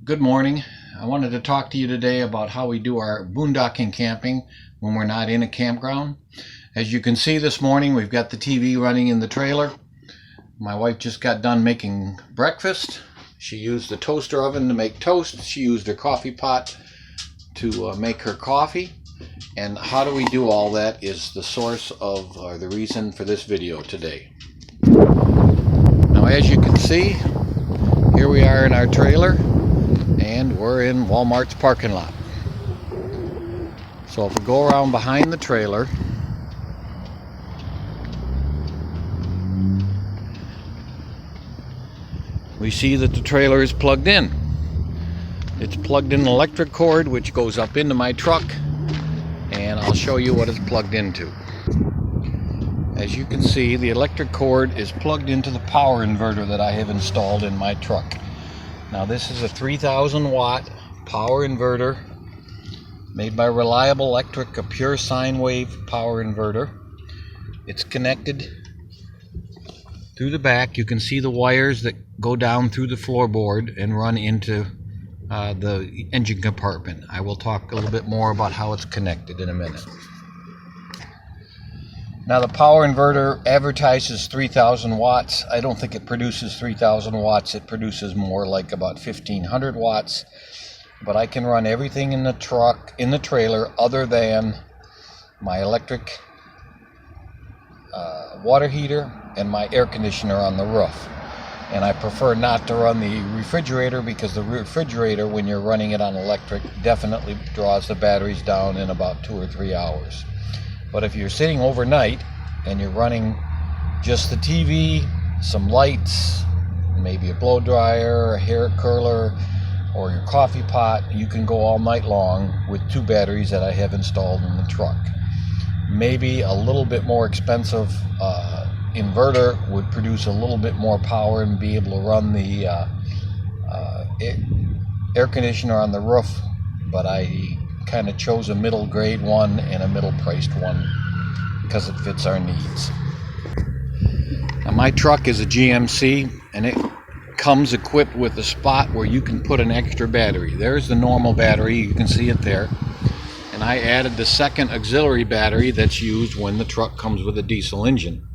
Good morning. I wanted to talk to you today about how we do our boondocking camping when we're not in a campground. As you can see this morning, we've got the TV running in the trailer. My wife just got done making breakfast. She used the toaster oven to make toast. She used her coffee pot to make her coffee. And how do we do all that is the source of the reason for this video today. Now, as you can see, here we are in our trailer. And we're in Walmart's parking lot. So if we go around behind the trailer, we see that the trailer is plugged in. It's plugged in an electric cord which goes up into my truck, and I'll show you what it's plugged into. As you can see, the electric cord is plugged into the power inverter that I have installed in my truck. Now this is a 3,000 watt power inverter made by Reliable Electric, a pure sine wave power inverter. It's connected through the back. You can see the wires that go down through the floorboard and run into the engine compartment. I will talk a little bit more about how it's connected in a minute. Now the power inverter advertises 3,000 watts. I don't think it produces 3,000 watts. It produces more like about 1,500 watts. But I can run everything in the truck, in the trailer, other than my electric water heater and my air conditioner on the roof. And I prefer not to run the refrigerator because the refrigerator, when you're running it on electric, definitely draws the batteries down in about 2 or 3 hours. But if you're sitting overnight and you're running just the TV, some lights, maybe a blow dryer, a hair curler, or your coffee pot, you can go all night long with 2 batteries that I have installed in the truck. Maybe a little bit more expensive inverter would produce a little bit more power and be able to run the air conditioner on the roof, but I kind of chose a middle grade one and a middle priced one because it fits our needs. Now my truck is a GMC and it comes equipped with a spot where you can put an extra battery. There's the normal battery, you can see it there, and I added the second auxiliary battery that's used when the truck comes with a diesel engine.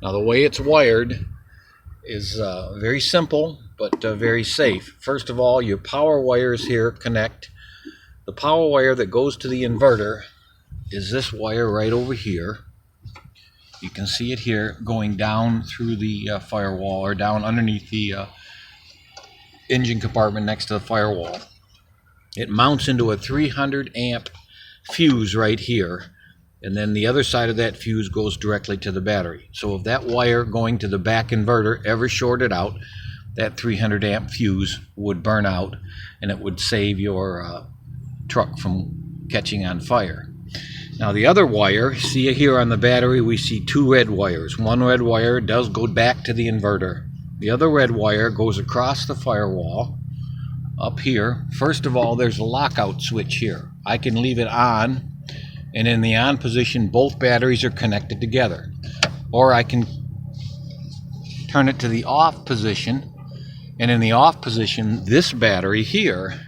Now the way it's wired is very simple but very safe. First of all, your power wires here connect. The power wire that goes to the inverter is this wire right over here. You can see it here going down through the firewall, or down underneath the engine compartment next to the firewall. It mounts into a 300 amp fuse right here, and then the other side of that fuse goes directly to the battery. So if that wire going to the back inverter ever shorted out, that 300 amp fuse would burn out and it would save your truck from catching on fire. Now the other wire, see here on the battery, we see 2 red wires. One red wire does go back to the inverter. The other red wire goes across the firewall up here. First of all, there's a lockout switch here. I can leave it on, and in the on position both batteries are connected together. Or I can turn it to the off position, and in the off position this battery here,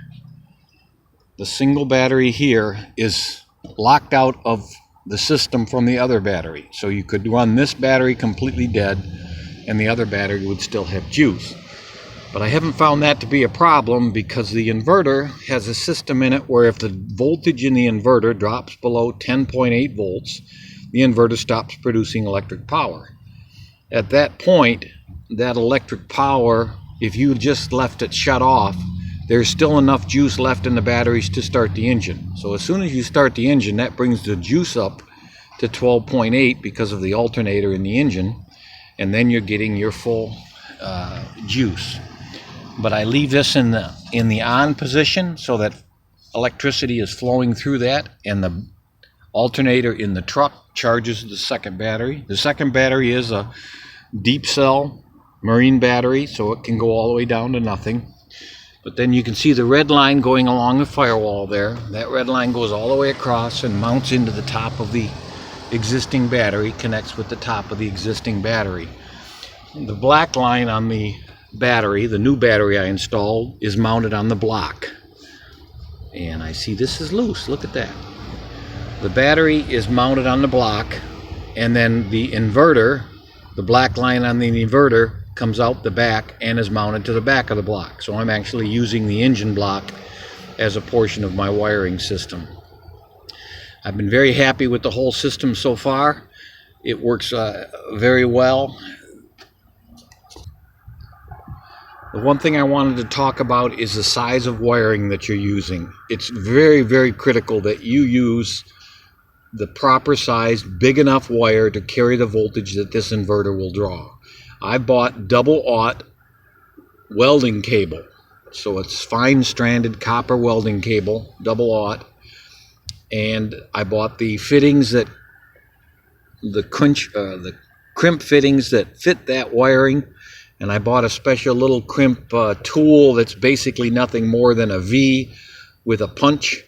the single battery here, is locked out of the system from the other battery. So you could run this battery completely dead and the other battery would still have juice. But I haven't found that to be a problem because the inverter has a system in it where if the voltage in the inverter drops below 10.8 volts, the inverter stops producing electric power. At that point, that electric power, if you just left it shut off, there's still enough juice left in the batteries to start the engine. So as soon as you start the engine, that brings the juice up to 12.8 because of the alternator in the engine, and then you're getting your full juice. But I leave this in the on position so that electricity is flowing through that, and the alternator in the truck charges the second battery. The second battery is a deep cell marine battery, so it can go all the way down to nothing. But then you can see the red line going along the firewall there. That red line goes all the way across and mounts into the top of the existing battery, connects with the top of the existing battery. The black line on the battery, the new battery I installed, is mounted on the block. And I see this is loose. Look at that. The battery is mounted on the block, and then the inverter, the black line on the inverter, comes out the back and is mounted to the back of the block. So I'm actually using the engine block as a portion of my wiring system. I've been very happy with the whole system so far. It works very well. The one thing I wanted to talk about is the size of wiring that you're using. It's very, very critical that you use the proper size, big enough wire to carry the voltage that this inverter will draw. I bought double-aught welding cable. So it's fine stranded copper welding cable, double-aught. And I bought the fittings that, the crimp fittings that fit that wiring. And I bought a special little crimp tool that's basically nothing more than a V with a punch.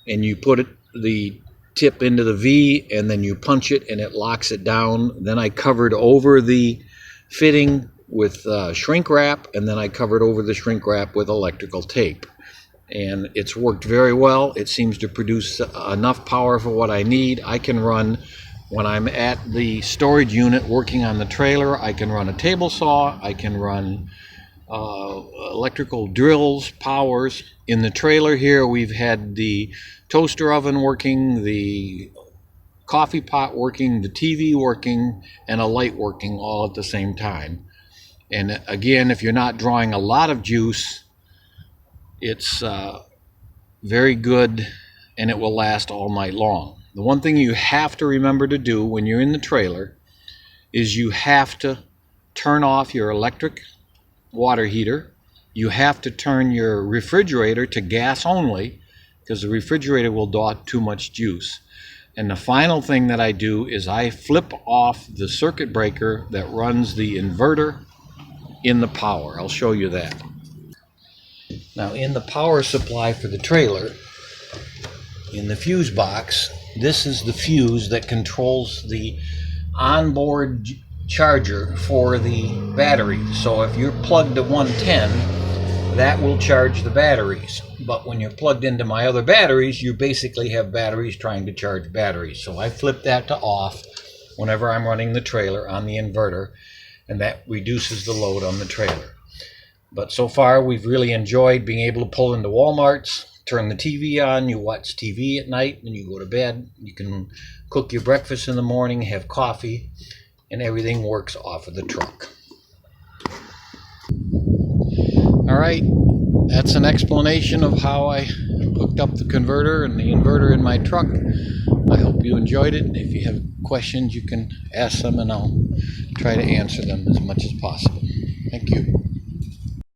And you put the tip into the V, and then you punch it and it locks it down. Then I covered over the fitting with shrink wrap, and then I covered over the shrink wrap with electrical tape. And it's worked very well. It seems to produce enough power for what I need. I can run, when I'm at the storage unit working on the trailer, I can run a table saw, I can run electrical drills, powers. In the trailer here, we've had the toaster oven working, the coffee pot working, the TV working, and a light working all at the same time. And again, if you're not drawing a lot of juice, it's very good, and it will last all night long. The one thing you have to remember to do when you're in the trailer is you have to turn off your electric water heater. You have to turn your refrigerator to gas only, because the refrigerator will draw too much juice. And the final thing that I do is I flip off the circuit breaker that runs the inverter in the power. I'll show you that. Now, in the power supply for the trailer, in the fuse box, this is the fuse that controls the onboard charger for the battery. So if you're plugged to 110, that will charge the batteries. But when you're plugged into my other batteries, you basically have batteries trying to charge batteries. So I flip that to off whenever I'm running the trailer on the inverter, and that reduces the load on the trailer. But so far, we've really enjoyed being able to pull into Walmart's, turn the TV on, you watch TV at night, and you go to bed. You can cook your breakfast in the morning, have coffee, and everything works off of the truck. All right, that's an explanation of how I hooked up the converter and the inverter in my truck. I hope you enjoyed it. If you have questions, you can ask them, and I'll try to answer them as much as possible. Thank you.